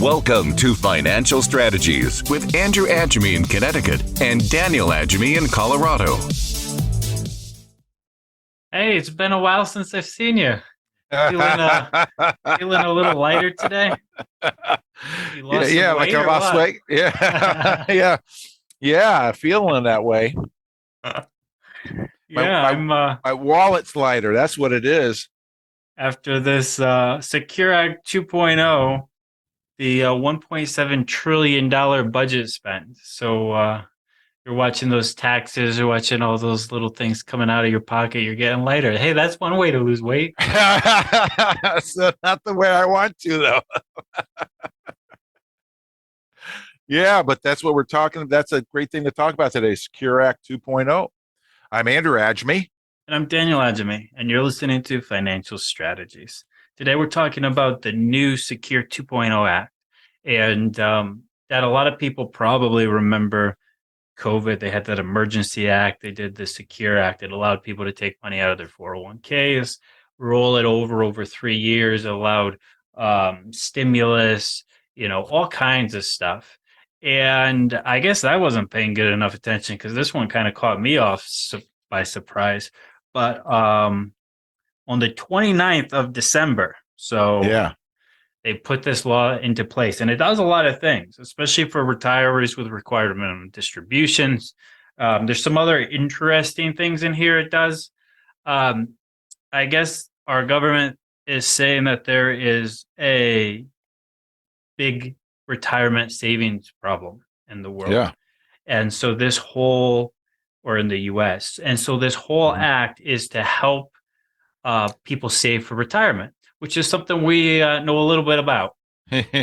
Welcome to Financial Strategies with Andrew Agemy in Connecticut and Daniel Agemy in Colorado. Hey, it's been a while since I've seen you. Feeling feeling a little lighter today. You Yeah, lost some yeah, like weight I or lost what? weight. Yeah, yeah, feeling that way. My Yeah, my I'm my wallet's lighter. That's what it is. after this Secure Act 2.0, the $1.7 trillion budget spent. So you're watching those taxes, you're watching all those little things coming out of your pocket, you're getting lighter. Hey, that's one way to lose weight. So not the way I want to, though. Yeah, but that's what we're talking. That's a great thing to talk about today. Secure Act 2.0. I'm Andrew Agemy. And I'm Daniel Agemy, and you're listening to Financial Strategies. Today, we're talking about the new Secure 2.0 Act, and that a lot of people probably remember COVID. They had that Emergency Act. They did the Secure Act. It allowed people to take money out of their 401ks, roll it over 3 years. It allowed stimulus, all kinds of stuff. And I guess I wasn't paying good enough attention because this one kind of caught me off by surprise. But on the 29th of December, so Yeah. they put this law into place, and it does a lot of things, especially for retirees with required minimum distributions. There's some other interesting things in here it does. Um, I guess our government is saying that there is a big retirement savings problem in the world. Yeah. And so this whole, or in the US, and so this whole Mhm. act is to help people save for retirement, which is something we know a little bit about.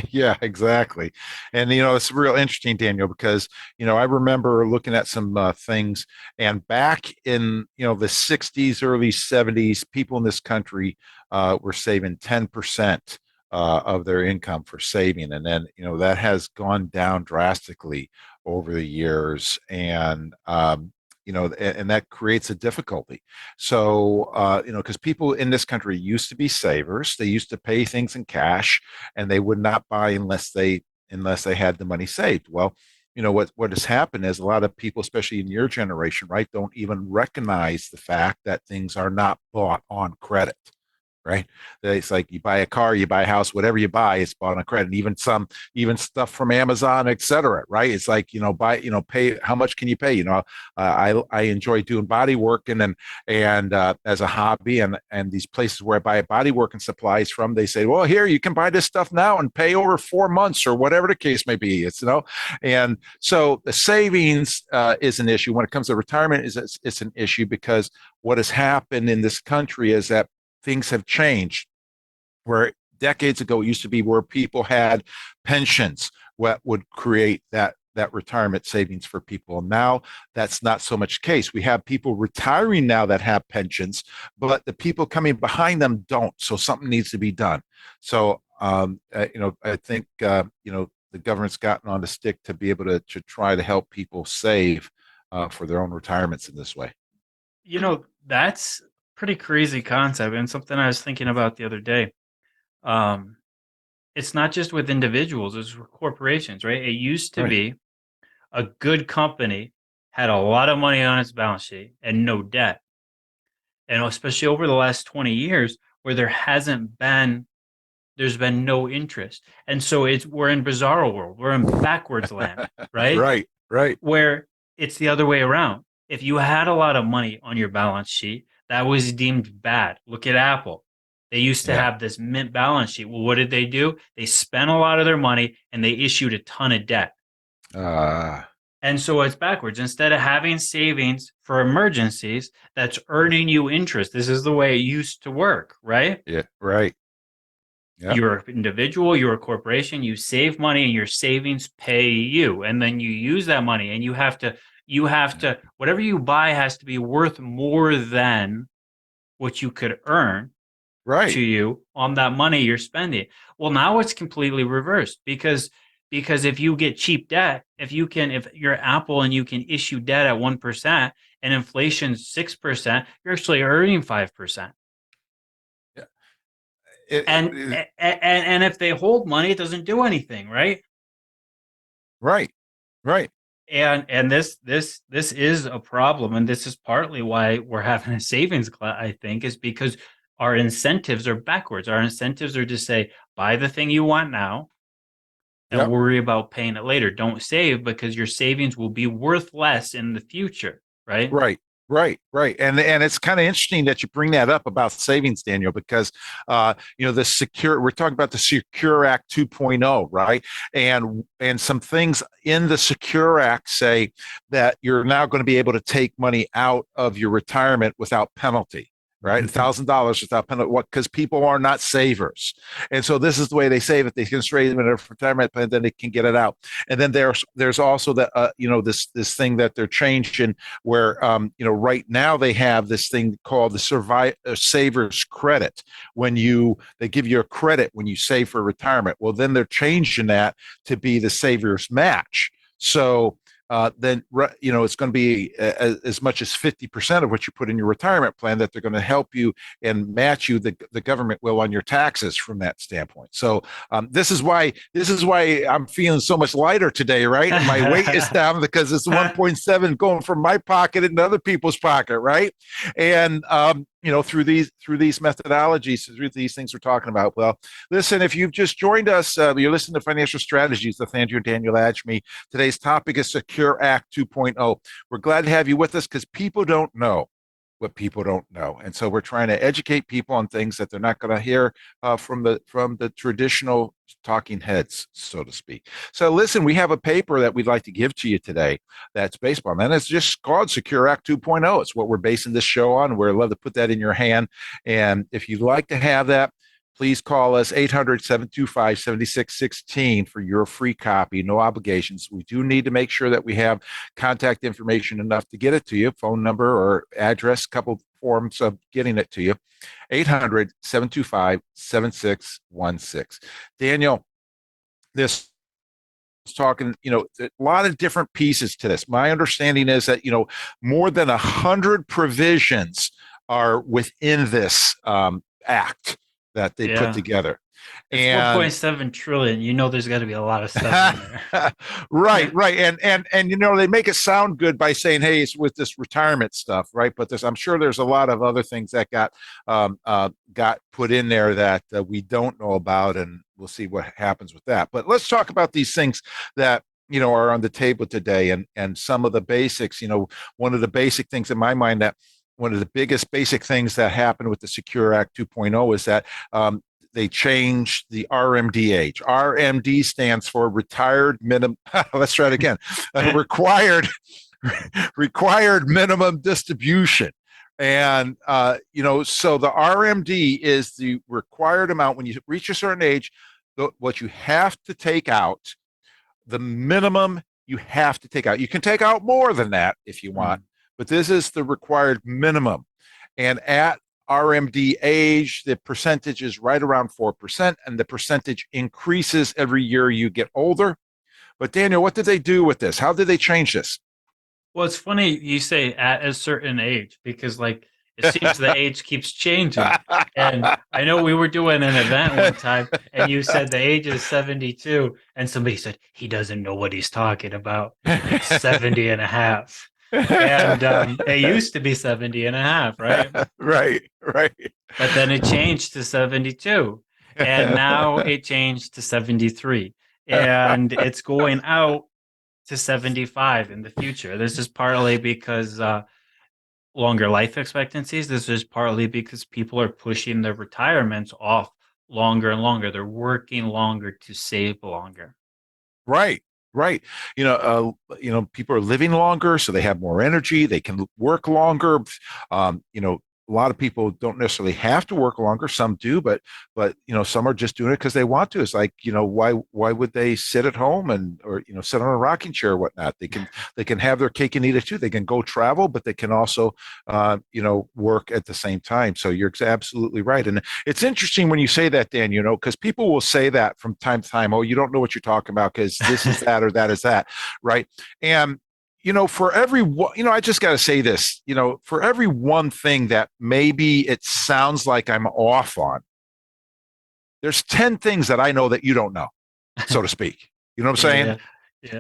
Yeah, exactly. And it's real interesting, Daniel, because I remember looking at some things, and back in the '60s, early '70s, people in this country were saving 10% of their income for saving, and then that has gone down drastically over the years, and and that creates a difficulty. So, because people in this country used to be savers, they used to pay things in cash, and they would not buy unless they had the money saved. Well, what has happened is a lot of people, especially in your generation, right, don't even recognize the fact that things are not bought on credit. Right. It's like you buy a car, you buy a house, whatever you buy, it's bought on credit. Even stuff from Amazon, etc. Right. It's like, pay, how much can you pay? I enjoy doing body work and as a hobby, and these places where I buy body work and supplies from, they say, well, here, you can buy this stuff now and pay over 4 months or whatever the case may be. And so the savings is an issue. When it comes to retirement, it's an issue because what has happened in this country is that things have changed. Where decades ago it used to be where people had pensions, what would create that retirement savings for people. Now that's not so much case. We have people retiring now that have pensions, but the people coming behind them don't. So something needs to be done. So I think the government's gotten on the stick to be able to try to help people save for their own retirements in this way. That's pretty crazy concept and something I was thinking about the other day. Um, it's not just with individuals, it's with corporations, right? It used to Right. be a good company had a lot of money on its balance sheet and no debt. And especially over the last 20 years where there's been no interest. And so we're in bizarro world. We're in backwards land, right? Right. Right. Where it's the other way around. If you had a lot of money on your balance sheet, that was deemed bad. Look at Apple. They used to Yeah. have this mint balance sheet. Well, what did they do? They spent a lot of their money and they issued a ton of debt. Uh, And so it's backwards. Instead of having savings for emergencies, that's earning you interest. This is the way it used to work, right? yeah. Right. Yeah. You're an individual, you're a corporation, you save money and your savings pay you. And then you use that money and you have to whatever you buy has to be worth more than what you could earn to Right. you on that money you're spending. Well, now it's completely reversed because if you get cheap debt, if you're Apple and you can issue debt at 1% and inflation's 6%, you're actually earning 5%. And if they hold money, it doesn't do anything, right? Right, right. And this is a problem, and this is partly why we're having a savings class. I think is because our incentives are backwards. Our incentives are to say buy the thing you want now and Yep. worry about paying it later. Don't save because your savings will be worth less in the future, right? Right. Right. And it's kind of interesting that you bring that up about savings, Daniel, because the secure we're talking about the Secure Act 2.0, right? And some things in the Secure Act say that you're now going to be able to take money out of your retirement without penalty. Right, $1,000 without penalty. What? Because people are not savers, and so this is the way they save it. They can save it in a retirement plan, then they can get it out. And then there's also that this thing that they're changing where right now they have this thing called the savers credit. When they give you a credit when you save for retirement. Well, then they're changing that to be the savers match. So then it's going to be as much as 50% of what you put in your retirement plan that they're going to help you and match you. The government will on your taxes from that standpoint. So this is why I'm feeling so much lighter today, right? And my weight is down because it's 1.7 going from my pocket into other people's pocket, right? And through these methodologies, through these things we're talking about. Well, listen, if you've just joined us, you're listening to Financial Strategies with Andrew and Daniel Agemy. Today's topic is Secure Act 2.0. We're glad to have you with us because people don't know what people don't know, and so we're trying to educate people on things that they're not going to hear from the traditional talking heads, so to speak. So listen, we have a paper that we'd like to give to you today that's based on that. It's just called Secure Act 2.0. It's what we're basing this show on. We'd love to put that in your hand. And if you'd like to have that, please call us 800-725-7616 for your free copy, no obligations. We do need to make sure that we have contact information enough to get it to you, phone number or address, couple forms of getting it to you. 800-725-7616. Daniel, this is talking, a lot of different pieces to this. My understanding is that, more than 100 provisions are within this act that they put together. It's 1.7 trillion. There's got to be a lot of stuff in there. Right. And they make it sound good by saying, hey, it's with this retirement stuff, right? But I'm sure there's a lot of other things that got put in there that we don't know about, and we'll see what happens with that. But let's talk about these things that are on the table today, and some of the basics. One of the basic things in my mind, that one of the biggest basic things that happened with the Secure Act 2.0 is that they changed the RMD age. RMD stands for required minimum. Let's try it again. Required minimum distribution. And so the RMD is the required amount when you reach a certain age. What you have to take out, the minimum you have to take out. You can take out more than that if you want, but this is the required minimum. And at RMD age, the percentage is right around 4%, and the percentage increases every year you get older. But Daniel, what did they do with this? How did they change this? Well, it's funny you say at a certain age, because it seems the age keeps changing. And I know we were doing an event one time and you said the age is 72, and somebody said he doesn't know what he's talking about. It's 70 and a half. And it used to be 70 and a half, right? Right. But then it changed to 72, and now it changed to 73, and it's going out to 75 in the future. This is partly because longer life expectancies. This is partly because people are pushing their retirements off longer and longer. They're working longer to save longer. Right. People are living longer, so they have more energy. They can work longer. A lot of people don't necessarily have to work longer. Some do, but some are just doing it because they want to. It's like, why would they sit at home or sit on a rocking chair or whatnot? They can have their cake and eat it too. They can go travel, but they can also work at the same time. So you're absolutely right. And it's interesting when you say that, Dan, because people will say that from time to time. Oh, you don't know what you're talking about because this is that or that is that, right? And for every I just got to say this, for every one thing that maybe it sounds like I'm off on, there's 10 things that I know that you don't know, so to speak. You know what I'm saying? Yeah.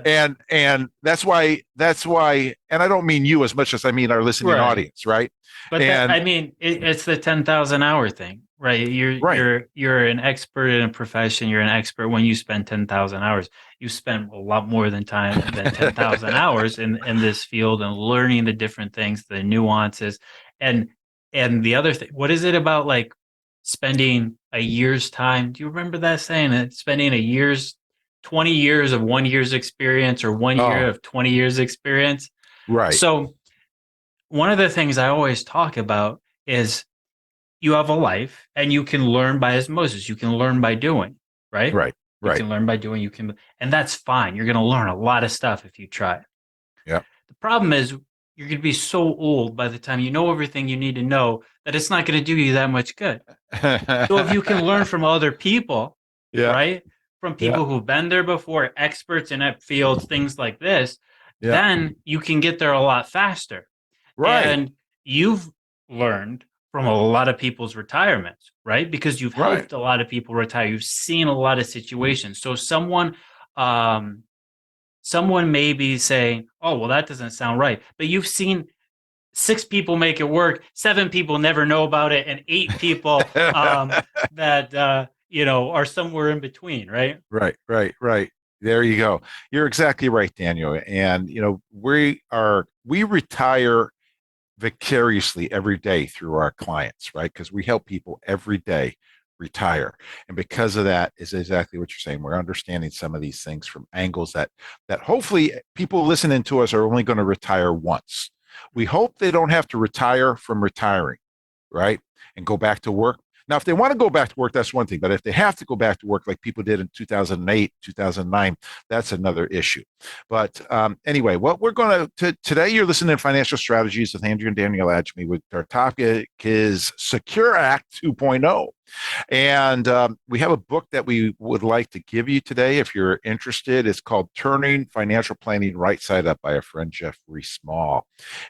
Yeah. And that's why, and I don't mean you as much as I mean our listening Right. audience, right? But that, And I mean, it's the 10,000 hour thing, right? right. You're an expert in a profession. You're an expert when you spend 10,000 hours. You spend a lot more than 10,000 hours in this field and learning the different things, the nuances, and and the other thing. What is it about like spending a year's time? Do you remember that saying that spending a year's 20 years of 1 year's experience or 1 year Oh, of 20 years experience? right, So one of the things I always talk about is you have a life and you can learn by osmosis. You can learn by doing, right? right, You right. can learn by doing, and that's fine. You're going to learn a lot of stuff if you try. Yeah. The problem is you're going to be so old by the time you know everything you need to know that it's not going to do you that much good. So if you can learn from other people, Yeah. right? From Yeah. people who've been there before, experts in fields, things like this, Yeah. then you can get there a lot faster. Right. And you've learned from a lot of people's retirements, right? Because you've Right. helped a lot of people retire. You've seen a lot of situations. So um, someone may be saying, "Oh, well, that doesn't sound right," but you've seen six people make it work, seven people never know about it, and eight people that are somewhere in between, right? Right, right, right. There you go. You're exactly right, Daniel. And we retire vicariously every day through our clients, right? Because we help people every day retire. And because of that is exactly what you're saying. We're understanding some of these things from angles that hopefully people listening to us are only going to retire once. We hope they don't have to retire from retiring, right? And go back to work. Now, if they want to go back to work, that's one thing. But if they have to go back to work like people did in 2008, 2009, that's another issue. But anyway, what we're going to today, you're listening to Financial Strategies with Andrew and Daniel Agemy. With our topic is Secure Act 2.0. And we have a book that we would like to give you today if you're interested. It's called Turning Financial Planning Right Side Up by our friend Jeffrey Small.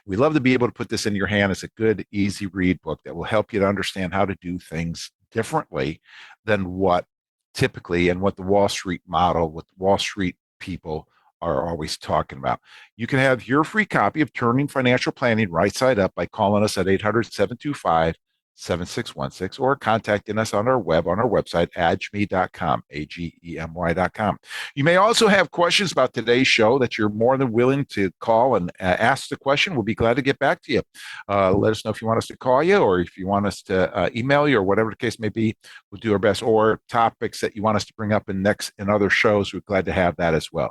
We love to be able to put this in your hand as a good, easy read book that will help you to understand how to do things differently than what typically and what the Wall Street model, what Wall Street people are always talking about. You can have your free copy of Turning Financial Planning Right Side Up by calling us at 800-725-7616 or contacting us on our website, agme.com, agemy.com. You may also have questions about today's show that you're more than willing to call and ask the question. We'll be glad to get back to you. Let us know if you want us to call you or if you want us to email you or whatever the case may be. We'll do our best, or topics that you want us to bring up in other shows. We're glad to have that as well.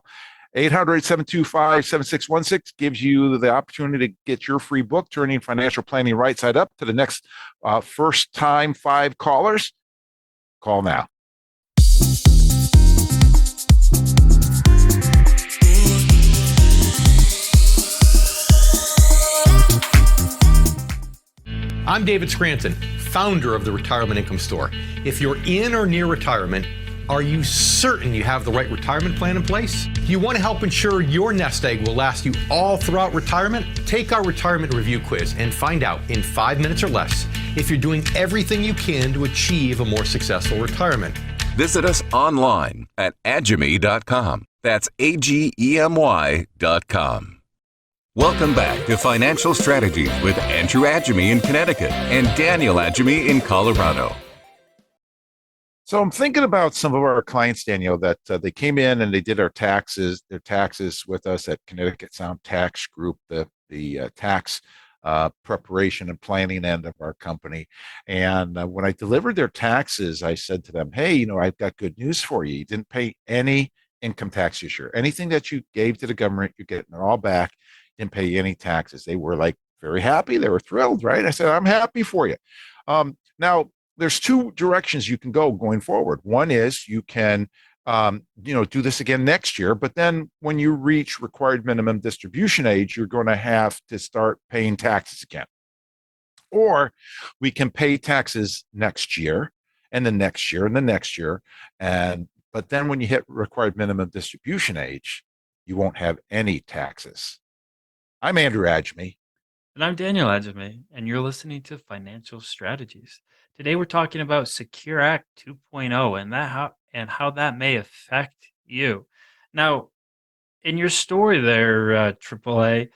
800-725-7616 gives you the opportunity to get your free book, Turning Financial Planning Right Side Up. To the next first time 5 callers, call now. I'm David Scranton, founder of the Retirement Income Store. If you're in or near retirement, are you certain you have the right retirement plan in place? Do you want to help ensure your nest egg will last you all throughout retirement? Take our retirement review quiz and find out in 5 minutes or less if you're doing everything you can to achieve a more successful retirement. Visit us online at agemy.com. That's agemy.com. Welcome back to Financial Strategies with Andrew Agemy in Connecticut and Daniel Agemy in Colorado. So I'm thinking about some of our clients, Daniel, that they came in and they did their taxes with us at Connecticut Sound Tax Group, the tax preparation and planning end of our company. And when I delivered their taxes, I said to them, "Hey, I've got good news for you. You didn't pay any income tax this year. Anything that you gave to the government, you're getting it all back. Didn't pay any taxes." They were like very happy. They were thrilled, right? I said, "I'm happy for you." Now, there's two directions you can go going forward. One is you can, do this again next year, but then when you reach required minimum distribution age, you're going to have to start paying taxes again. Or we can pay taxes next year and the next year and the next year. But then when you hit required minimum distribution age, you won't have any taxes. I'm Andrew Agemy. And I'm Daniel Agemy, and you're listening to Financial Strategies. Today we're talking about Secure Act 2.0 and how that may affect you. Now, in your story there, AAA,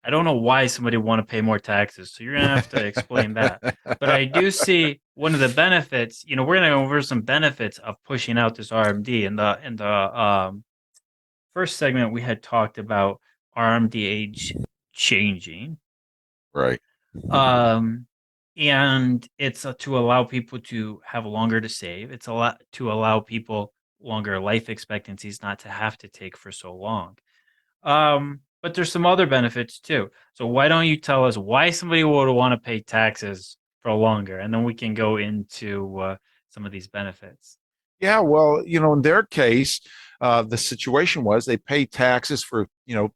I don't know why somebody would want to pay more taxes, so you're gonna have to explain that. But I do see one of the benefits. We're gonna go over some benefits of pushing out this RMD. In the first segment, we had talked about RMD age changing. Right. Um, and it's to allow people to have longer to save. It's a lot to allow people longer life expectancies, not to have to take for so long. But there's some other benefits too. So why don't you tell us why somebody would want to pay taxes for longer, and then we can go into some of these benefits. Yeah, well, in their case, the situation was they paid taxes for, 4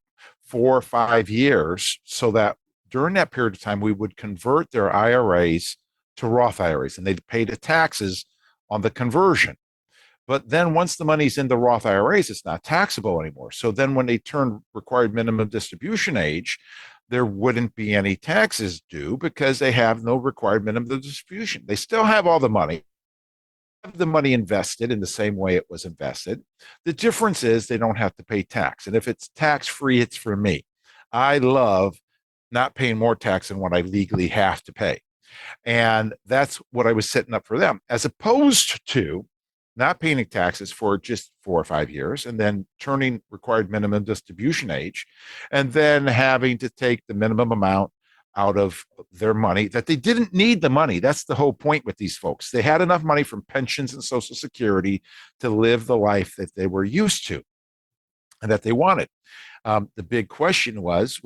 or 5 years, so that during that period of time, we would convert their IRAs to Roth IRAs, and they paid the taxes on the conversion. But then once the money's in the Roth IRAs, it's not taxable anymore. So then when they turn required minimum distribution age, there wouldn't be any taxes due because they have no required minimum distribution. They still have all the money, have the money invested in the same way it was invested. The difference is they don't have to pay tax. And if it's tax free, it's for me. I love not paying more tax than what I legally have to pay. And that's what I was setting up for them, as opposed to not paying taxes for just 4 or 5 years and then turning required minimum distribution age and then having to take the minimum amount out of their money that they didn't need the money. That's the whole point with these folks. They had enough money from pensions and Social Security to live the life that they were used to and that they wanted. The big question was,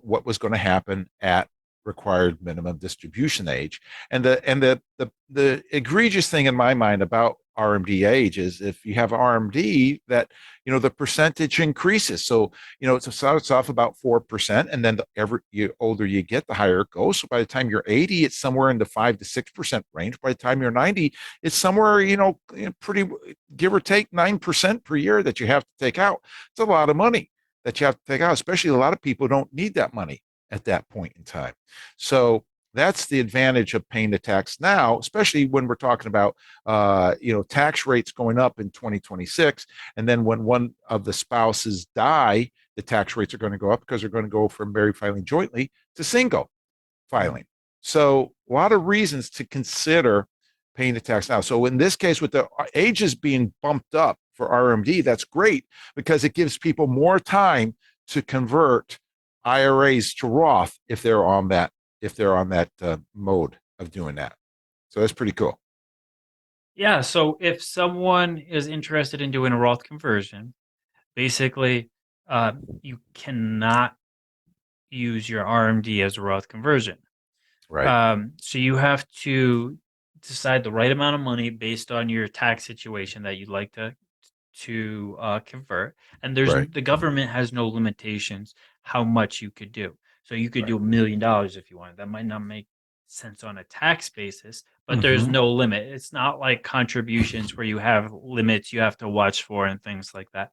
what was going to happen at required minimum distribution age. And the egregious thing in my mind about RMD age is if you have RMD that the percentage increases. So it starts off about 4%, and then every older you get, the higher it goes. So by the time you're 80, it's somewhere in the 5 to 6% range. By the time you're 90, it's somewhere pretty give or take 9% per year that you have to take out. It's a lot of money that you have to take out, especially a lot of people don't need that money at that point in time. So that's the advantage of paying the tax now, especially when we're talking about tax rates going up in 2026, and then when one of the spouses die, the tax rates are going to go up because they're going to go from married filing jointly to single filing. So a lot of reasons to consider paying the tax now. So in this case, with the ages being bumped up for RMD, that's great because it gives people more time to convert IRAs to Roth if they're on that mode of doing that. So that's pretty cool. Yeah. So if someone is interested in doing a Roth conversion, basically, you cannot use your RMD as a Roth conversion. Right. So you have to decide the right amount of money based on your tax situation that you'd like to convert. And Right. the government has no limitations how much you could do. So you could do $1 million if you wanted. That might not make sense on a tax basis, but there's no limit. It's not like contributions where you have limits you have to watch for and things like that.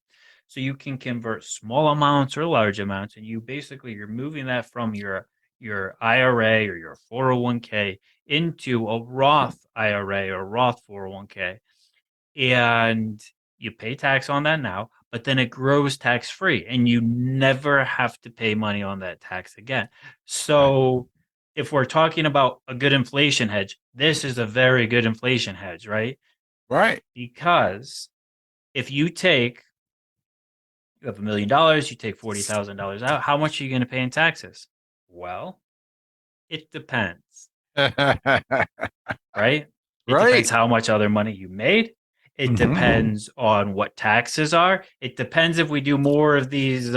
So you can convert small amounts or large amounts, and you're moving that from your IRA or your 401k into a Roth IRA or Roth 401k. And you pay tax on that now, but then it grows tax free and you never have to pay money on that tax again. So if we're talking about a good inflation hedge, this is a very good inflation hedge, right? Right. Because if you have $1 million, you take $40,000 out, how much are you going to pay in taxes? Well, it depends, right? It depends how much other money you made. It depends on what taxes are. It depends if we do more of these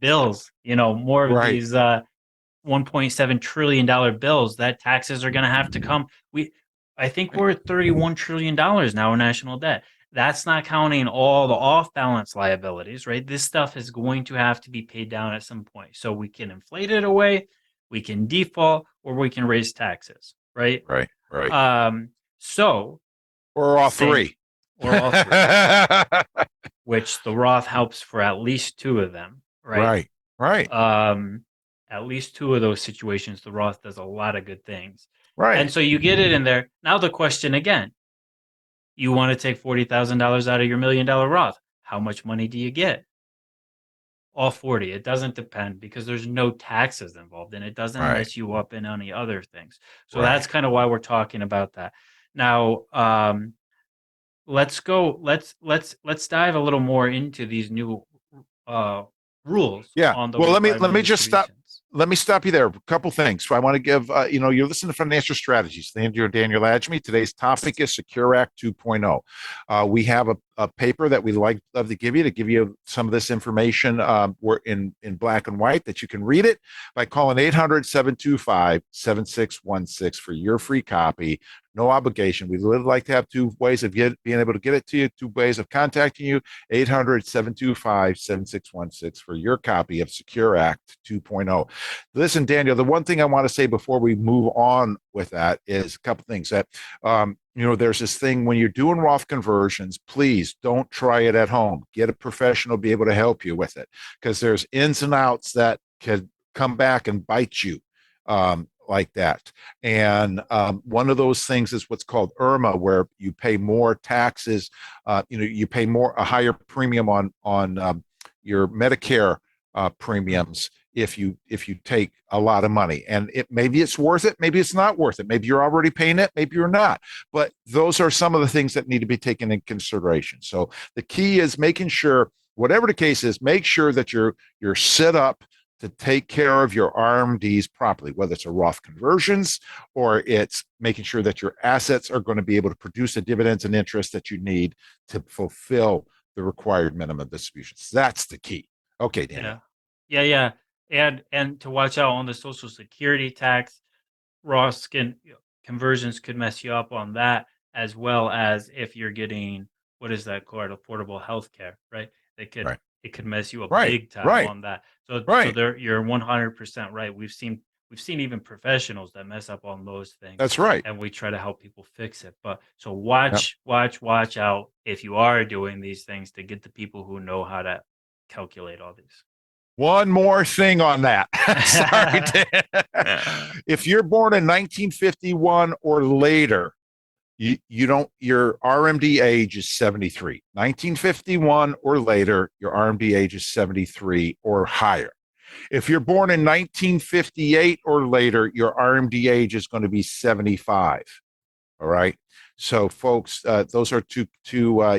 bills, more of these $1.7 trillion bills, that taxes are going to have to come. I think we're at $31 trillion now in national debt. That's not counting all the off-balance liabilities, right? This stuff is going to have to be paid down at some point. So we can inflate it away, we can default, or we can raise taxes, right? Right. So or all three. Or all three. Which the Roth helps for at least two of them, right? Right. And at least two of those situations, the Roth does a lot of good things. Right. And so you get it in there. Now the question again, you want to take $40,000 out of your $1 million Roth. How much money do you get? All 40. It doesn't depend because there's no taxes involved and it doesn't Right. mess you up in any other things. So Right. that's kind of why we're talking about that. Now, let's dive a little more into these new rules Yeah. on the Well, let me retirement just stop. distributions. Let me stop you there. A couple things. So I want to give, you're listening to Financial Strategies, Andrew and Daniel Agemy. Today's topic is Secure Act 2.0. We have a paper that we love to give you some of this information we're in black and white that you can read it by calling 800-725-7616 for your free copy. No obligation. We would like to have two ways of being able to get it to you, two ways of contacting you, 800-725-7616 for your copy of Secure Act 2.0. Listen, Daniel, the one thing I want to say before we move on with that is a couple things that, there's this thing when you're doing Roth conversions, please don't try it at home. Get a professional to be able to help you with it because there's ins and outs that could come back and bite you like that. And one of those things is what's called IRMA, where you pay more taxes. You pay a higher premium on your Medicare premiums if you take a lot of money, and maybe it's worth it, maybe it's not worth it, maybe you're already paying it, maybe you're not, but those are some of the things that need to be taken in consideration. So the key is making sure, whatever the case is, make sure that you're set up to take care of your RMDs properly, whether it's a Roth conversions or it's making sure that your assets are going to be able to produce the dividends and interest that you need to fulfill the required minimum distributions. That's the key. Okay, Daniel. Yeah. And to watch out on the Social Security tax, Roth conversions could mess you up on that, as well as if you're getting, what is that called, affordable health care, right? Right. It could mess you up Right. big time Right. on that. So Right. you're 100% right. We've seen even professionals that mess up on those things. That's right. And we try to help people fix it. But so watch out if you are doing these things to get the people who know how to calculate all these. One more thing on that. Sorry, Dan. If you're born in 1951 or later, you don't, your RMD age is 73. 1951 or later, your RMD age is 73 or higher. If you're born in 1958 or later, your RMD age is going to be 75. All right. So, folks, those are two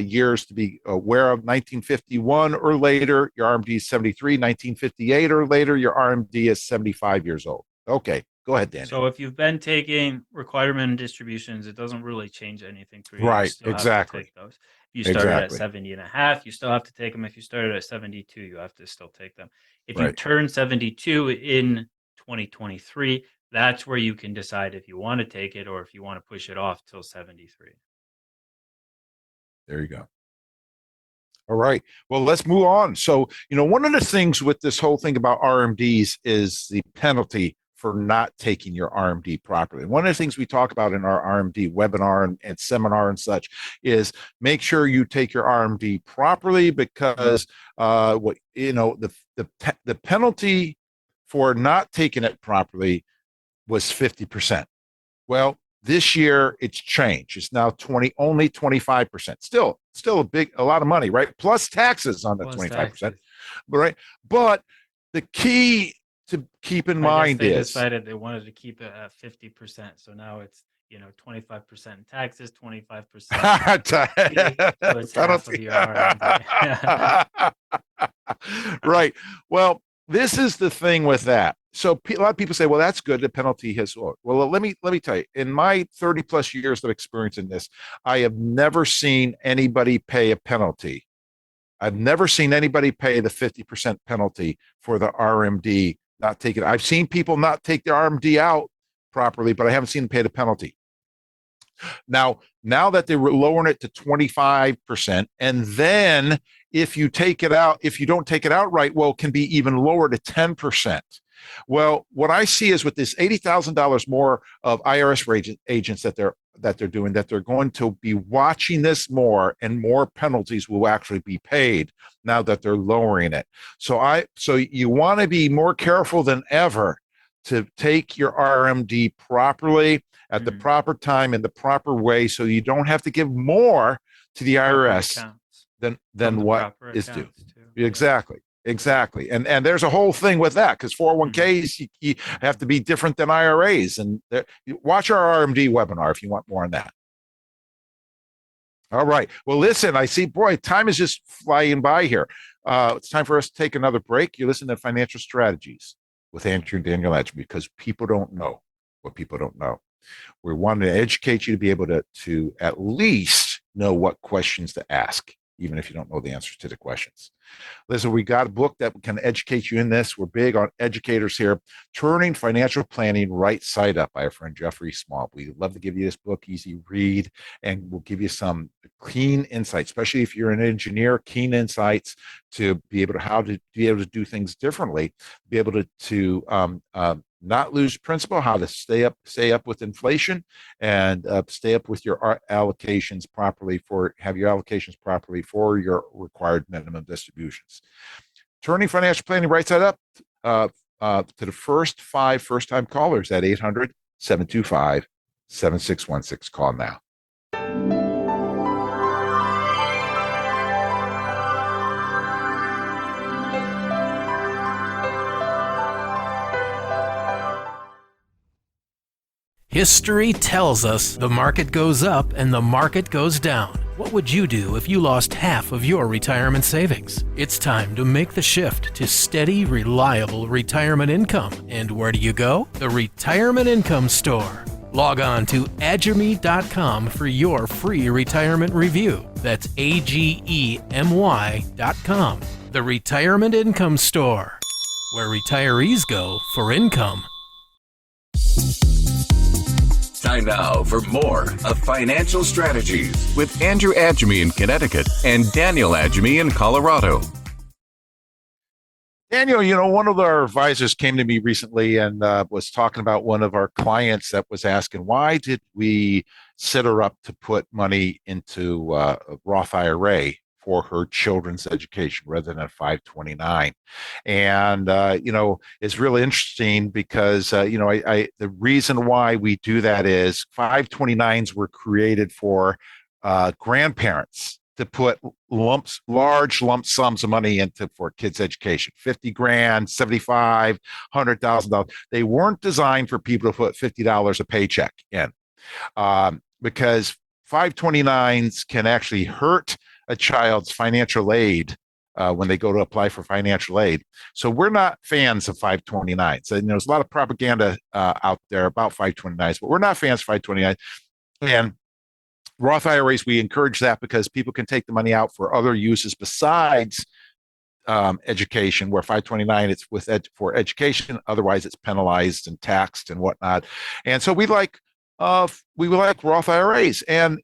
years to be aware of. 1951 or later, your RMD is 73. 1958 or later, your RMD is 75 years old. Okay, go ahead, Danny. So if you've been taking requirement distributions, it doesn't really change anything for you. Right, You still exactly. have to take those. If you started at Exactly. 70 and a half, you still have to take them. If you started at 72, you have to still take them. If you Right. turn 72 in 2023, that's where you can decide if you want to take it or if you want to push it off till 73. There you go. All right. Well, let's move on. So, one of the things with this whole thing about RMDs is the penalty for not taking your RMD properly. And one of the things we talk about in our RMD webinar and seminar and such is make sure you take your RMD properly, because the penalty for not taking it properly was 50%. Well, this year it's changed. It's now only 25%. Still a lot of money, right? Plus taxes on the 25%. Right. But the key to keep in mind they is decided they wanted to keep it at 50%. So now it's 25% in taxes, 25%. So it's half of your RMD. Right. Well, this is the thing with that. So a lot of people say, well, that's good. The penalty has lowered. Well, let me tell you, in my 30 plus years of experience in this, I have never seen anybody pay a penalty. I've never seen anybody pay the 50% penalty for the RMD not taking it. I've seen people not take their RMD out properly, but I haven't seen them pay the penalty. Now that they were lowering it to 25%, and then if you don't take it out right, well, it can be even lower to 10%. Well, what I see is with this $80,000 more of IRS agents that they're doing, that they're going to be watching this more, and more penalties will actually be paid now that they're lowering it. So you want to be more careful than ever to take your RMD properly at the proper time in the proper way, so you don't have to give more to the IRS than what is due. Exactly. Exactly. And there's a whole thing with that, because 401ks, you have to be different than IRAs. And watch our RMD webinar if you want more on that. All right. Well, listen, I see, boy, time is just flying by here. It's time for us to take another break. You listen to Financial Strategies with Andrew and Daniel Agemy, because people don't know what people don't know. We want to educate you to be able to at least know what questions to ask, even if you don't know the answers to the questions. Listen, we got a book that can educate you in this. We're big on educators here. Turning Financial Planning Right Side Up by our friend Jeffrey Small. We'd love to give you this book, easy read, and we'll give you some clean insights, especially if you're an engineer, keen insights to be able to do things differently, be able to not lose principal, how to stay up with inflation, and stay up with your allocations properly have your allocations properly for your required minimum distributions. Turning Financial Planning Right Side Up to the first 5 first-time callers at 800-725-7616. Call now. History tells us the market goes up and the market goes down. What would you do if you lost half of your retirement savings? It's time to make the shift to steady, reliable retirement income. And where do you go? The Retirement Income Store. Log on to agemy.com for your free retirement review. That's AGEMY.com. The Retirement Income Store, where retirees go for income. Time now for more of Financial Strategies with Andrew Agemy in Connecticut and Daniel Agemy in Colorado. Daniel, one of our advisors came to me recently and was talking about one of our clients that was asking, why did we set her up to put money into a Roth IRA for her children's education rather than a 529? And it's really interesting because the reason why we do that is 529s were created for grandparents to put large lump sums of money into for kids' education, 50 grand, 75, $100,000. They weren't designed for people to put $50 a paycheck in, because 529s can actually hurt a child's financial aid when they go to apply for financial aid. So we're not fans of 529s. And there's a lot of propaganda out there about 529s, but we're not fans of 529s. And Roth IRAs, we encourage that because people can take the money out for other uses besides education, where 529 it's for education. Otherwise, it's penalized and taxed and whatnot. And so we like Roth IRAs. And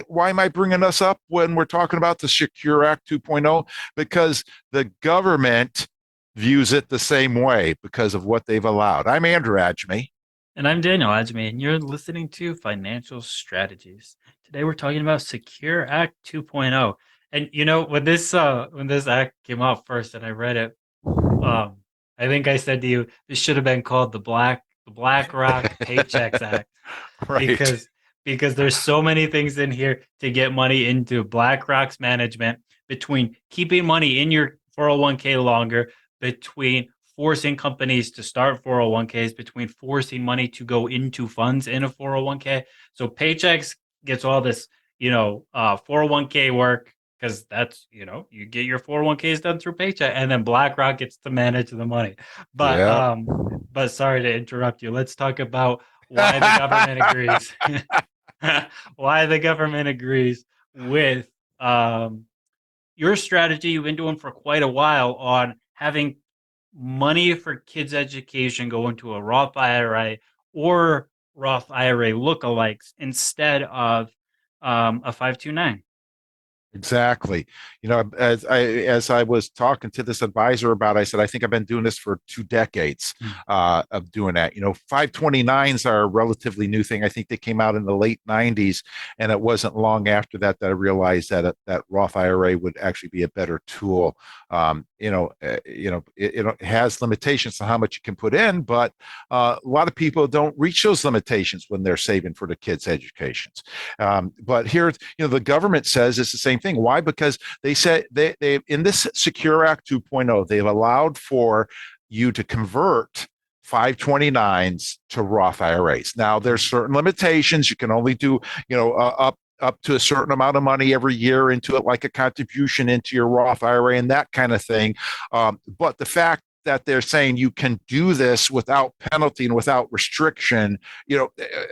why am I bringing us up when we're talking about the Secure Act 2.0? Because the government views it the same way because of what they've allowed. I'm Andrew Agemy. And I'm Daniel Agemy, and you're listening to Financial Strategies. Today we're talking about Secure Act 2.0. And when this act came out first and I read it, I think I said to you, this should have been called the BlackRock Paychecks Act. Right. Because there's so many things in here to get money into BlackRock's management, between keeping money in your 401k longer, between forcing companies to start 401ks, between forcing money to go into funds in a 401k. So Paychecks gets all this, 401k work, because that's, you get your 401ks done through Paycheck, and then BlackRock gets to manage the money. But but sorry to interrupt you. Let's talk about why the government agrees. Why the government agrees with your strategy you've been doing for quite a while on having money for kids' education go into a Roth IRA or Roth IRA lookalikes instead of a 529. Exactly. As I was talking to this advisor about, I said, I think I've been doing this for 2 decades Mm. of doing that. 529s are a relatively new thing. I think they came out in the late 90s, and it wasn't long after that that I realized that Roth IRA would actually be a better tool. It has limitations on how much you can put in, but a lot of people don't reach those limitations when they're saving for the kids' educations. But here, the government says it's the same thing. Why? Because they said they in this Secure Act 2.0, they've allowed for you to convert 529s to Roth IRAs. Now, there's certain limitations. You can only do, up to a certain amount of money every year into it, like a contribution into your Roth IRA and that kind of thing. But the fact that they're saying you can do this without penalty and without restriction,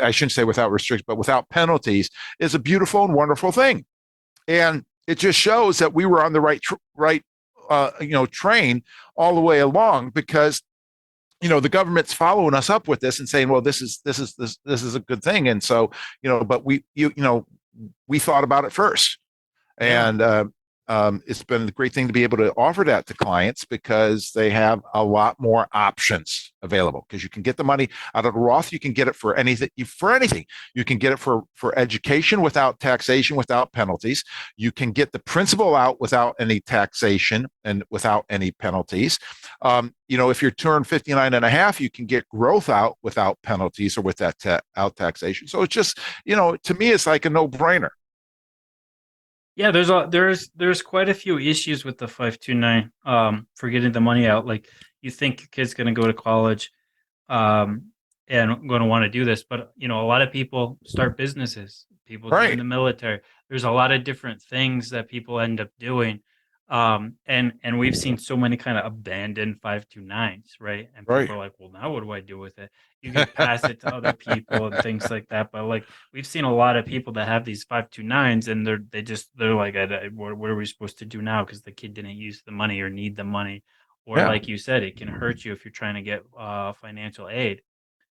I shouldn't say without restriction, but without penalties, is a beautiful and wonderful thing. And it just shows that we were on the train all the way along, because the government's following us up with this and saying, well, this is a good thing. And so, but we thought about it first. Yeah. And it's been a great thing to be able to offer that to clients, because they have a lot more options available. Because you can get the money out of the Roth, you can get it for anything. You can get it for education without taxation, without penalties. You can get the principal out without any taxation and without any penalties. If you're turned 59 and a half, you can get growth out without penalties or with that out taxation. So it's just, to me, it's like a no-brainer. Yeah, there's quite a few issues with the 529 for getting the money out. Like, you think your kid's going to go to college and going to want to do this, but a lot of people start businesses, people join Right. the military. There's a lot of different things that people end up doing. And we've seen so many kind of abandoned 529s, right? And Right. people are like, well, now what do I do with it? You could pass it to other people and things like that. But like, we've seen a lot of people that have these 529s, and they're like, what are we supposed to do now? Because the kid didn't use the money or need the money. Or Yeah. like you said, it can hurt you if you're trying to get financial aid. It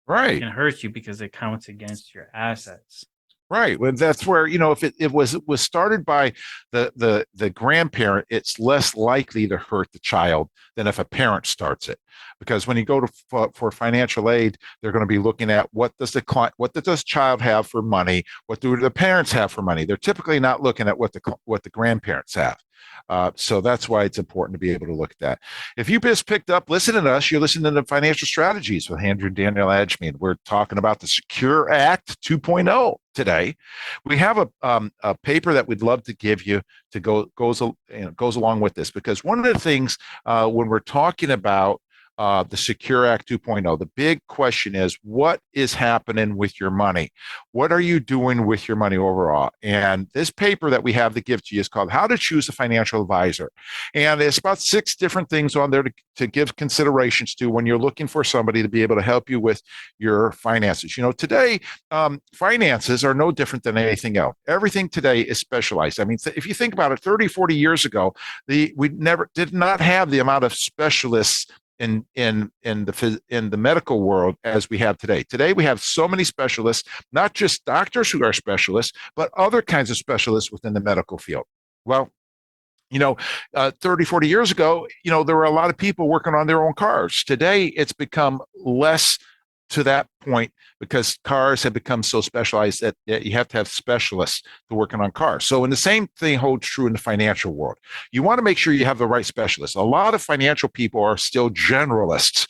Right. can hurt you because it counts against your assets. Right. Well, that's where, if it was started by the grandparent, it's less likely to hurt the child than if a parent starts it. Because when you go for financial aid, they're going to be looking at what does this child have for money? What do the parents have for money? They're typically not looking at what the grandparents have. So that's why it's important to be able to look at that. If you just picked up listening to us, you're listening to Financial Strategies with Andrew and Daniel Agemy, and we're talking about the Secure Act 2.0 today. We have a paper that we'd love to give you to goes along with this, because one of the things when we're talking about the Secure Act 2.0, the big question is, what is happening with your money? What are you doing with your money overall? And this paper that we have to give to you is called How to Choose a Financial Advisor. And it's about 6 different things on there to give considerations to when you're looking for somebody to be able to help you with your finances. Today, finances are no different than anything else. Everything today is specialized. I mean, if you think about it, 30, 40 years ago, we did not have the amount of specialists in the medical world as we have today. Today we have so many specialists, not just doctors who are specialists, but other kinds of specialists within the medical field. Well, 30, 40 years ago, there were a lot of people working on their own cars. Today, it's become less to that point, because cars have become so specialized that you have to have specialists to working on cars. So, and the same thing holds true in the financial world. You want to make sure you have the right specialists. A lot of financial people are still generalists.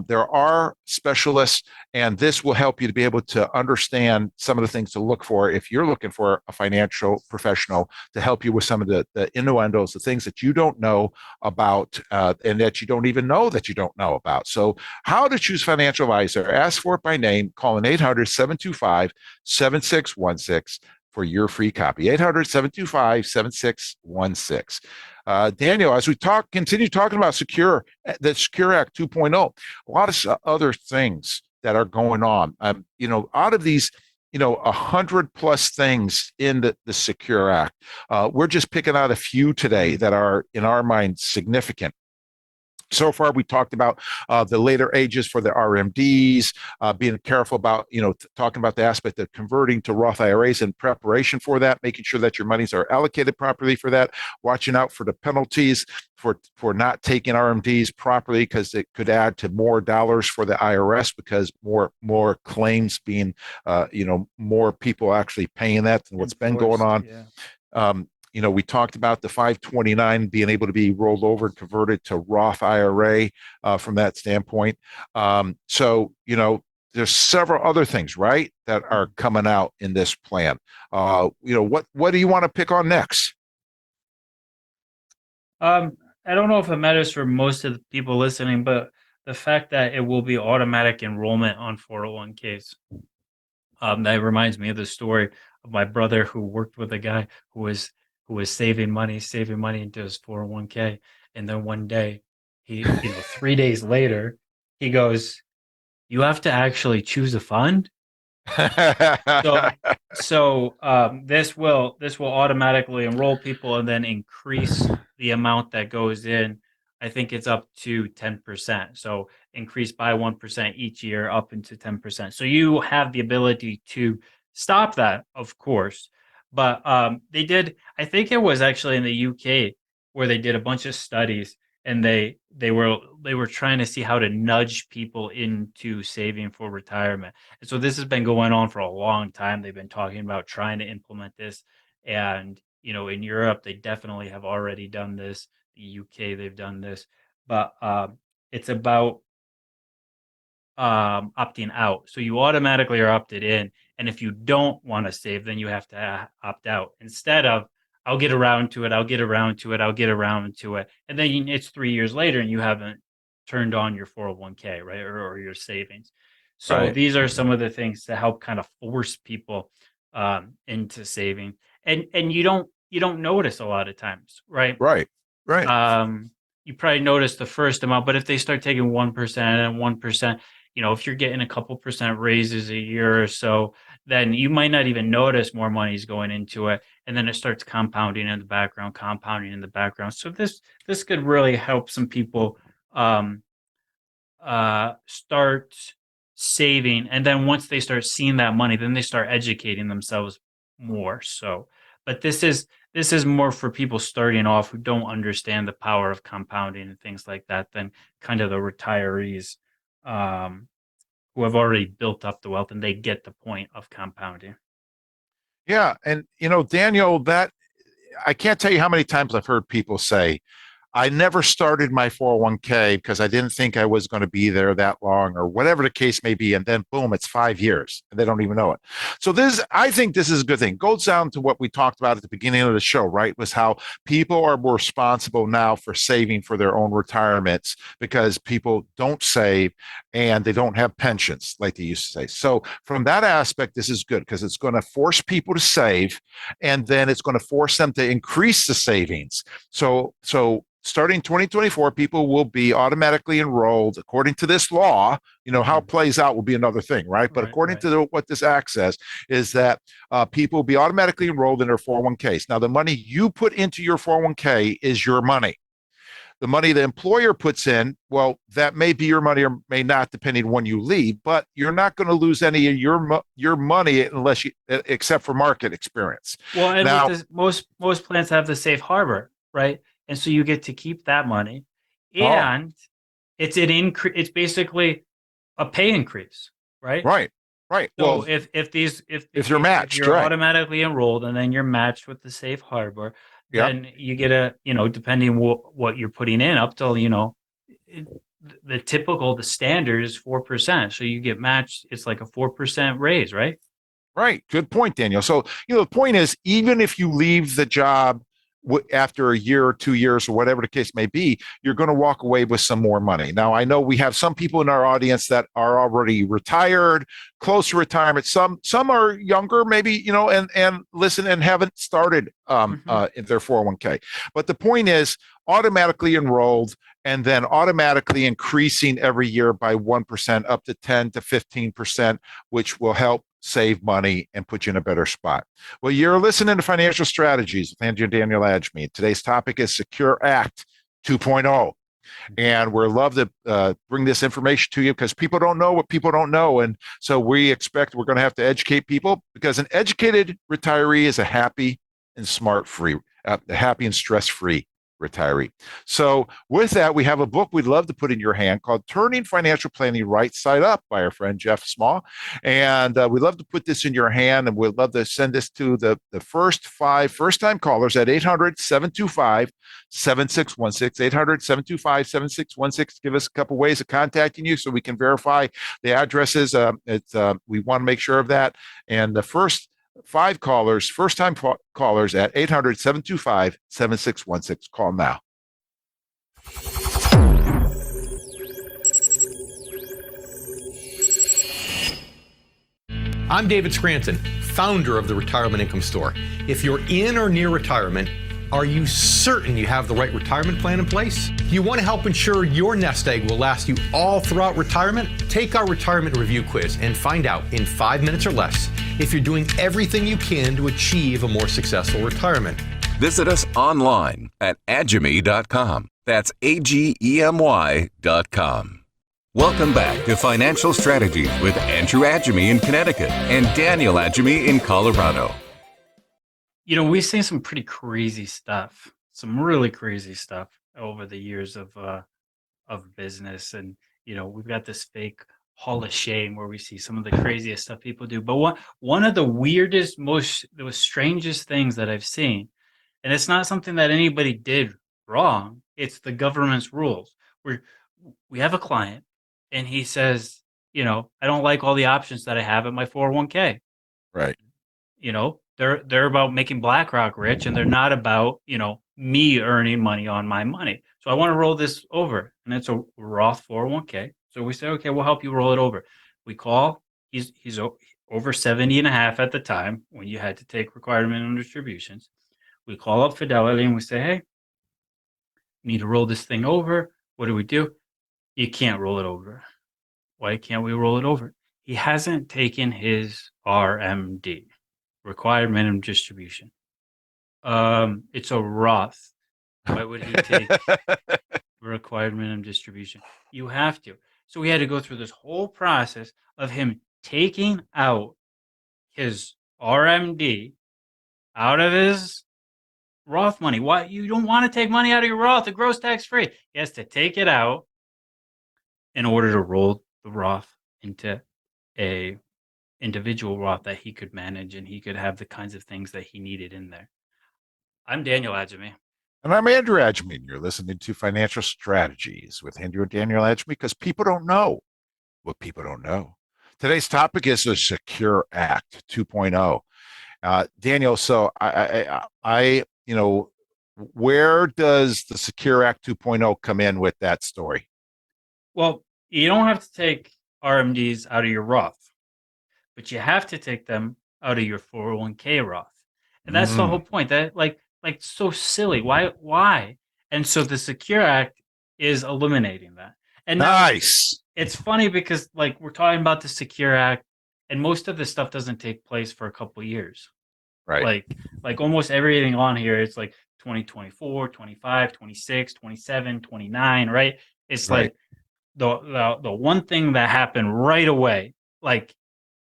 There are specialists, and this will help you to be able to understand some of the things to look for if you're looking for a financial professional to help you with some of the innuendos, the things that you don't know about, and that you don't even know that you don't know about. So, how to choose financial advisor? Ask for it by name. Call an 800-725-7616 for your free copy. 800-725-7616. Daniel, as we continue talking about the Secure Act 2.0, a lot of other things that are going on. Out of these, 100 plus things in the Secure Act, we're just picking out a few today that are, in our mind, significant. So far, we talked about the later ages for the RMDs, being careful about, talking about the aspect of converting to Roth IRAs in preparation for that, making sure that your monies are allocated properly for that, watching out for the penalties for not taking RMDs properly, because it could add to more dollars for the IRS, because more claims being, more people actually paying that than what's been going on. Yeah. We talked about the 529 being able to be rolled over and converted to Roth IRA from that standpoint. There's several other things, right, that are coming out in this plan. What do you want to pick on next? I don't know if it matters for most of the people listening, but the fact that it will be automatic enrollment on 401ks. That reminds me of the story of my brother who worked with a guy who was saving money into his 401k. And then one day, 3 days later, he goes, "You have to actually choose a fund." So this will automatically enroll people and then increase the amount that goes in. I think it's up to 10%. So increase by 1% each year up into 10%. So you have the ability to stop that, of course. But they did, I think it was actually in the UK where they did a bunch of studies, and they were trying to see how to nudge people into saving for retirement. And so this has been going on for a long time. They've been talking about trying to implement this. And, in Europe, they definitely have already done this. The UK, they've done this. But it's about opting out. So you automatically are opted in. And if you don't want to save, then you have to opt out instead of, I'll get around to it. I'll get around to it. I'll get around to it. And then it's 3 years later and you haven't turned on your 401k, right? Or your savings. So Right. these are some of the things to help kind of force people into saving. And you don't notice a lot of times, right? Right. You probably notice the first amount, but if they start taking 1% and 1%, if you're getting a couple percent raises a year or so, then you might not even notice more money is going into it. And then it starts compounding in the background. So this could really help some people start saving. And then once they start seeing that money, then they start educating themselves more. So, but this is more for people starting off who don't understand the power of compounding and things like that than kind of the retirees who have already built up the wealth and they get the point of compounding. Yeah. And, Daniel, that I can't tell you how many times I've heard people say, I never started my 401k because I didn't think I was going to be there that long, or whatever the case may be. And then boom, it's 5 years and they don't even know it. So I think this is a good thing. Goes down to what we talked about at the beginning of the show, right? Was how people are more responsible now for saving for their own retirements because people don't save and they don't have pensions like they used to say. So from that aspect, this is good because it's going to force people to save, and then it's going to force them to increase the savings. So starting 2024, people will be automatically enrolled according to this law. How it plays out will be another thing, right? But according to what this act says is that people will be automatically enrolled in their 401ks. Now, the money you put into your 401k is your money. The money the employer puts in, well, that may be your money or may not, depending on when you leave, but you're not going to lose any of your money unless except for market experience. Well, and now, with this, most plans have the safe harbor, right? And so you get to keep that money, and it's an increase. It's basically a pay increase, right? Right. So if you're matched, if you're automatically enrolled, and then you're matched with the safe harbor, then you get depending what you're putting in, up till the standard is 4%. So you get matched. It's like a 4% raise, right? Right. Good point, Daniel. So the point is, even if you leave the job after a year or 2 years or whatever the case may be, you're going to walk away with some more money. Now, I know we have some people in our audience that are already retired, close to retirement. Some are younger, maybe, and listen and haven't started in their 401k. But the point is, automatically enrolled and then automatically increasing every year by 1% up to 10 to 15%, which will help save money and put you in a better spot. Well, you're listening to Financial Strategies with Andrew and Daniel Agemy. Today's topic is Secure Act 2.0. And we're love to bring this information to you because people don't know what people don't know. And so we expect we're going to have to educate people because an educated retiree is a happy and happy and stress-free retiree. So with that, we have a book we'd love to put in your hand called Turning Financial Planning Right Side Up by our friend Jeff Small. And we'd love to put this in your hand, and we'd love to send this to the first 5 first-time callers at 800-725-7616, 800-725-7616. Give us a couple ways of contacting you so we can verify the addresses. We want to make sure of that. And the first 5 callers, first-time callers at 800-725-7616. Call now. I'm David Scranton, founder of the Retirement Income Store. If you're in or near retirement, are you certain you have the right retirement plan in place? Do you want to help ensure your nest egg will last you all throughout retirement? Take our retirement review quiz and find out in 5 minutes or less if you're doing everything you can to achieve a more successful retirement. Visit us online at agemy.com. That's AGEMY.com. Welcome back to Financial Strategies with Andrew Agemy in Connecticut and Daniel Agemy in Colorado. You know, we've seen some pretty crazy stuff, some really crazy stuff over the years of business. And, you know, we've got this fake Hall of Shame where we see some of the craziest stuff people do. But one of the weirdest, the strangest things that I've seen, and it's not something that anybody did wrong, it's the government's rules. We have a client and he says, you know, I don't like all the options that I have in my 401k. Right. You know, they're about making BlackRock rich, and they're not about, you know, me earning money on my money. So I want to roll this over, and it's a Roth 401k. So we say, okay, we'll help you roll it over. We call. He's over 70 and a half at the time when you had to take required minimum distributions. We call up Fidelity and we say, hey, need to roll this thing over. What do we do? You can't roll it over. Why can't we roll it over? He hasn't taken his RMD, required minimum distribution. It's a Roth. Why would he take required minimum distribution? You have to. So we had to go through this whole process of him taking out his RMD out of his Roth money. Why? You don't want to take money out of your Roth, the gross tax free. He has to take it out in order to roll the Roth into a individual Roth that he could manage, and he could have the kinds of things that he needed in there. I'm Daniel Agemy. And I'm Andrew Agemy, and you're listening to Financial Strategies with Andrew and Daniel Agemy because people don't know what people don't know. Today's topic is the Secure Act 2.0. Daniel, so I you know, where does the Secure Act 2.0 come in with that story? Well, you don't have to take RMDs out of your Roth, but you have to take them out of your 401k Roth. And that's the whole point. That like so silly. Why? And so the Secure Act is eliminating that. And nice. It's funny because like we're talking about the Secure Act, and most of this stuff doesn't take place for a couple of years. Right. Like almost everything on here, it's like 2024, 25, 26, 27, 29, right? It's right. Like the one thing that happened right away, like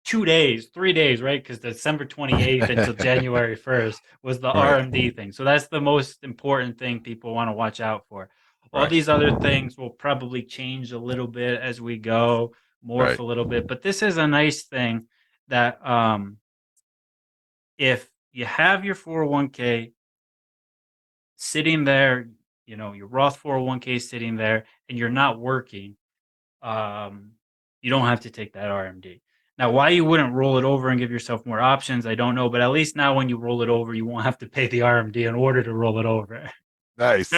2 days, 3 days, right? Because December 28th until January 1st was the Right. RMD thing. So that's the most important thing people want to watch out for. All Right. these other things will probably change a little bit as we go, morph a little bit. But this is a nice thing that if you have your 401k sitting there, you know, your Roth 401k sitting there, and you're not working, you don't have to take that RMD. Now, why you wouldn't roll it over and give yourself more options, I don't know. But at least now when you roll it over, you won't have to pay the RMD in order to roll it over. Nice.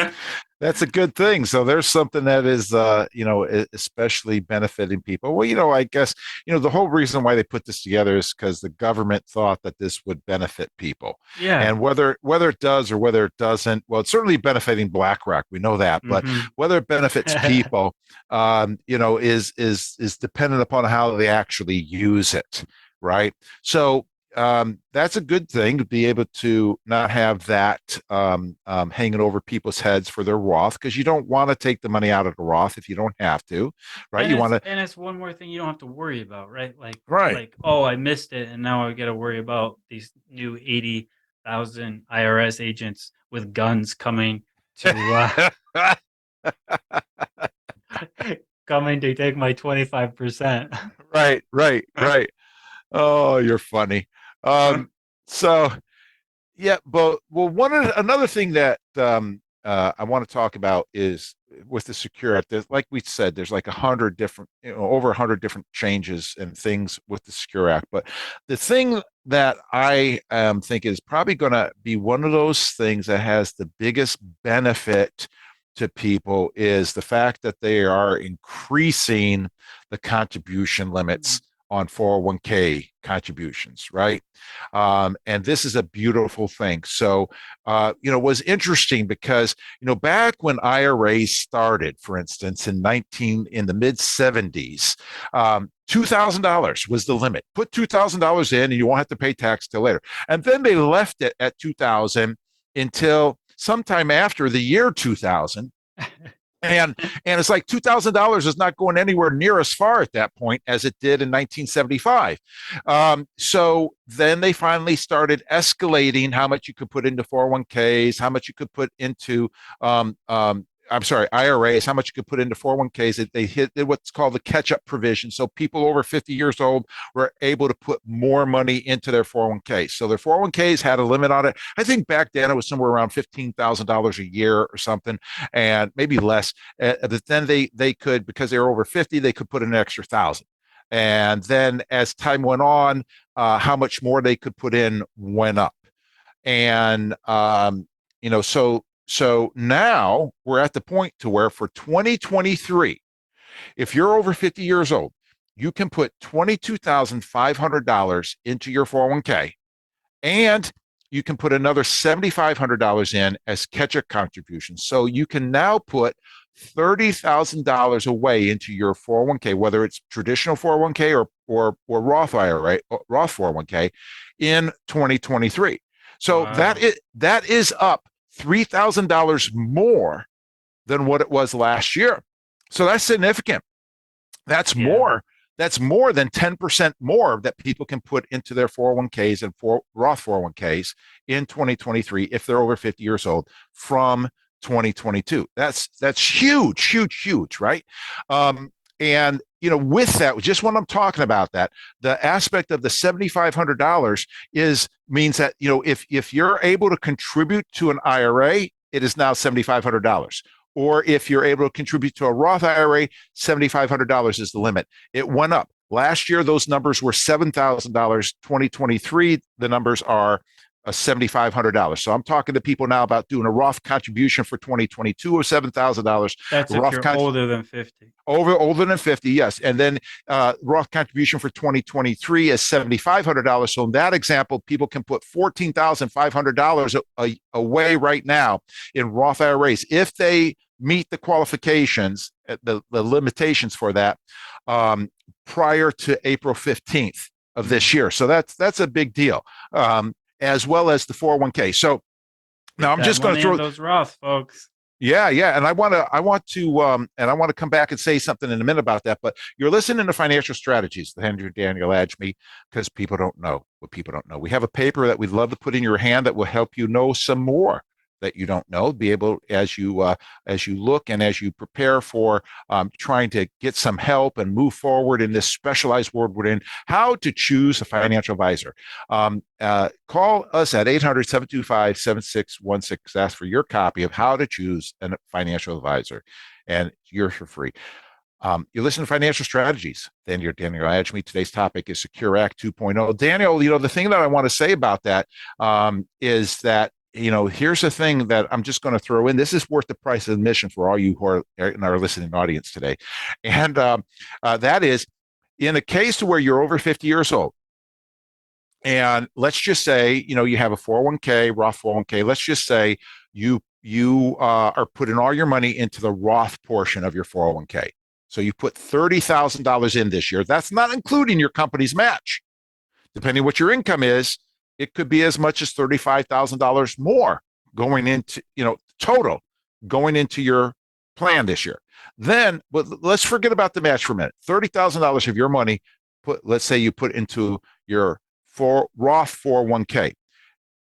That's a good thing. So there's something that is, you know, especially benefiting people. Well, you know, I guess, you know, the whole reason why they put this together is because the government thought that this would benefit people. Yeah. And whether it does or whether it doesn't, well, it's certainly benefiting BlackRock. We know that. But whether it benefits people, you know, is dependent upon how they actually use it. Right. So, that's a good thing to be able to not have that hanging over people's heads for their Roth, because you don't want to take the money out of the Roth if you don't have to, right? And You want to, and it's one more thing you don't have to worry about, right? right. Oh, I missed it, and now I got to worry about these new 80,000 IRS agents with guns coming to coming to take my 25%. Right, right, right. Oh, you're funny. So yeah, but well, another thing that I want to talk about is with the Secure Act. Like we said, there's like 100 different, over 100 different changes and things with the Secure Act. But the thing that I think is probably going to be one of those things that has the biggest benefit to people is the fact that they are increasing the contribution limits on 401k contributions, right? And this is a beautiful thing. So, it was interesting because, back when IRAs started, for instance, in the mid 70s, $2,000 was the limit. Put $2,000 in, and you won't have to pay tax till later. And then they left it at 2,000 until sometime after the year 2000. And it's like $2,000 is not going anywhere near as far at that point as it did in 1975. So then they finally started escalating how much you could put into 401ks, how much you could put into IRAs, how much you could put into 401ks. They hit what's called the catch-up provision. So people over 50 years old were able to put more money into their 401ks. So their 401ks had a limit on it. I think back then it was somewhere around $15,000 a year or something, and maybe less. But then they could, because they were over 50, they could put an extra 1,000. And then as time went on, how much more they could put in went up. And so now we're at the point to where for 2023, if you're over 50 years old, you can put $22,500 into your 401k, and you can put another $7,500 in as catch-up contributions. So you can now put $30,000 away into your 401k, whether it's traditional 401k or Roth IRA, Roth 401k, in 2023. So Wow. that is up $3,000 more than what it was last year. So that's significant. That's more. That's more than 10% more that people can put into their 401ks and Roth 401ks in 2023 if they're over 50 years old from 2022. That's huge, huge, huge, right? And with that, just when I'm talking about that, the aspect of the $7,500 means that if you're able to contribute to an IRA, it is now $7,500. Or if you're able to contribute to a Roth IRA, $7,500 is the limit. It went up. Last year, those numbers were $7,000. 2023, the numbers are $7,500. So I'm talking to people now about doing a Roth contribution for 2022 of $7,000. That's if you're older than 50. Older than 50, yes. And then Roth contribution for 2023 is $7,500. So in that example, people can put $14,500 away right now in Roth IRAs if they meet the qualifications, the limitations for that, prior to April 15th of this year. So that's a big deal. As well as the 401k. So now I'm just going to throw those Roth, folks. Yeah, and I want to come back and say something in a minute about that. But you're listening to Financial Strategies, the Andrew and Daniel Agemy, because people don't know what people don't know. We have a paper that we'd love to put in your hand that will help you know some more that you don't know. Be able, as you look and as you prepare for trying to get some help and move forward in this specialized world we're in, how to choose a financial advisor. Call us at 800-725-7616. Ask for your copy of How to Choose a Financial Advisor, and you're for free. You listen to Financial Strategies. Then you're Daniel Agemy. Today's topic is Secure Act 2.0. Daniel, the thing that I want to say about that is that here's the thing that I'm just going to throw in. This is worth the price of admission for all you who are in our listening audience today. And that is, in a case to where you're over 50 years old, and let's just say, you have a 401k, Roth 401k. Let's just say you are putting all your money into the Roth portion of your 401k. So you put $30,000 in this year. That's not including your company's match. depending what your income is, it could be as much as $35,000 more going into, total going into your plan this year. Then, but let's forget about the match for a minute. $30,000 of your money, let's say you put into your Roth 401k.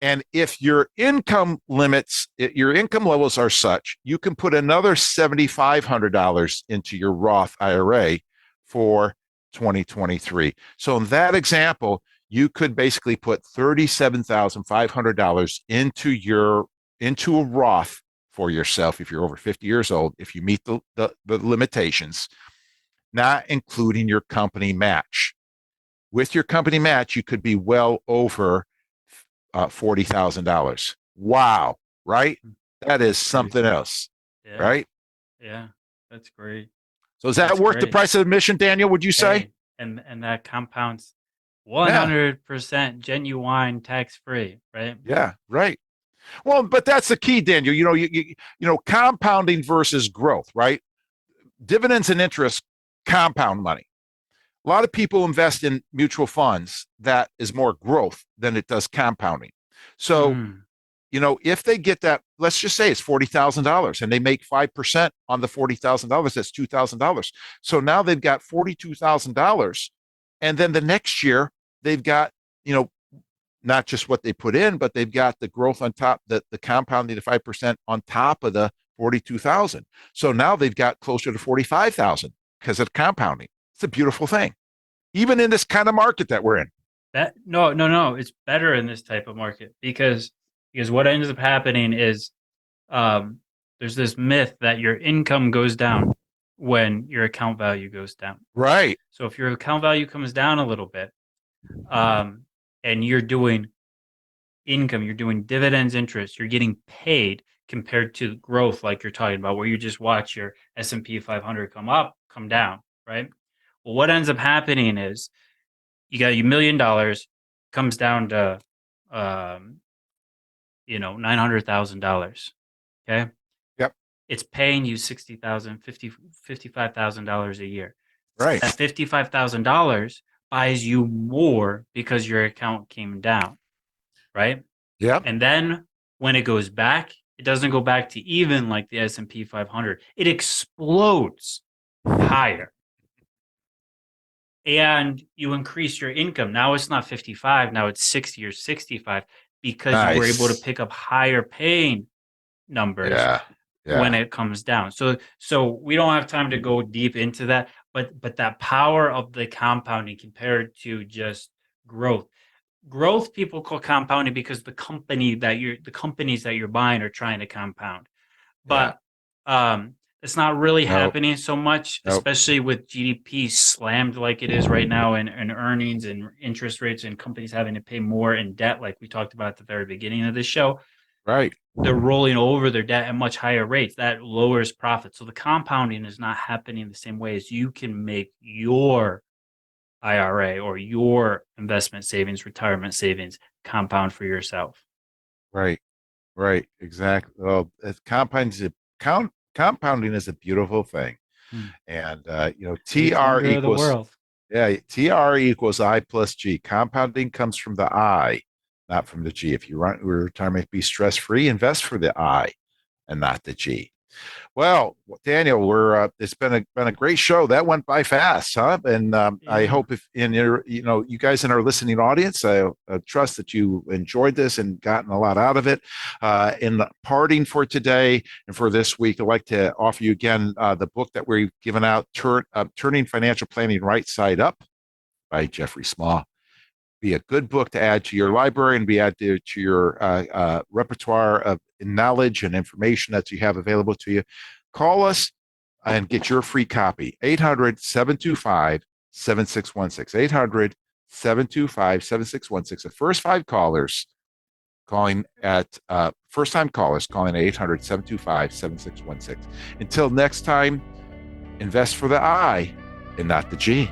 And if your income levels are such, you can put another $7,500 into your Roth IRA for 2023. So in that example, you could basically put $37,500 into a Roth for yourself if you're over 50 years old, if you meet the limitations, not including your company match. With your company match, you could be well over $40,000. Wow, right? That is something else, yeah. Right? Yeah, that's great. So is that worth the price of admission, Daniel, would you say? Hey, and that compounds 100% genuine tax-free, right? Yeah, right. Well, but that's the key, Daniel. Compounding versus growth, right? Dividends and interest compound money. A lot of people invest in mutual funds that is more growth than it does compounding. So, if they get that, let's just say it's $40,000 and they make 5% on the $40,000, that's $2,000. So now they've got $42,000. And then the next year they've got, not just what they put in, but they've got the growth on top, the compounding to 5% on top of the 42,000. So now they've got closer to 45,000 because of compounding. It's a beautiful thing, even in this kind of market that we're in. No, it's better in this type of market because what ends up happening is there's this myth that your income goes down when your account value goes down. Right. So if your account value comes down a little bit, and you're doing income, you're doing dividends, interest, you're getting paid compared to growth, like you're talking about, where you just watch your S&P 500 come up, come down, right? Well, what ends up happening is you got $1 million, comes down to, $900,000. Okay. Yep. It's paying you $60,000, $55,000 a year. Right. That $55,000 buys you more because your account came down, right? Yeah. And then when it goes back, it doesn't go back to even like the S&P 500. It explodes higher. And you increase your income. Now it's not 55, now it's 60 or 65 because you were able to pick up higher paying numbers when it comes down. So we don't have time to go deep into that, but that power of the compounding compared to just growth. Growth people call compounding because the companies that you're buying are trying to compound. But it's not really happening so much, especially with GDP slammed like it is right now, and earnings and interest rates and companies having to pay more in debt, like we talked about at the very beginning of this show. Right. They're rolling over their debt at much higher rates. That lowers profit. So the compounding is not happening the same way as you can make your IRA or your investment savings, retirement savings compound for yourself. Right. Exactly. Well, compounding is a beautiful thing. And, TR equals, TR equals I plus G. Compounding comes from the I, not from the G. If you want your retirement to be stress-free, invest for the I and not the G. Well, Daniel, it's been a great show. That went by fast, huh? And I hope you guys in our listening audience, I trust that you enjoyed this and gotten a lot out of it. In parting for today and for this week, I'd like to offer you again the book that we've given out, Turning Financial Planning Right Side Up by Jeffrey Small. Be a good book to add to your library and be added to your repertoire of knowledge and information that you have available to you. Call us and get your free copy. 800-725-7616. 800-725-7616. The first 5 callers calling at first-time callers calling at 800-725-7616. Until next time, invest for the I and not the G.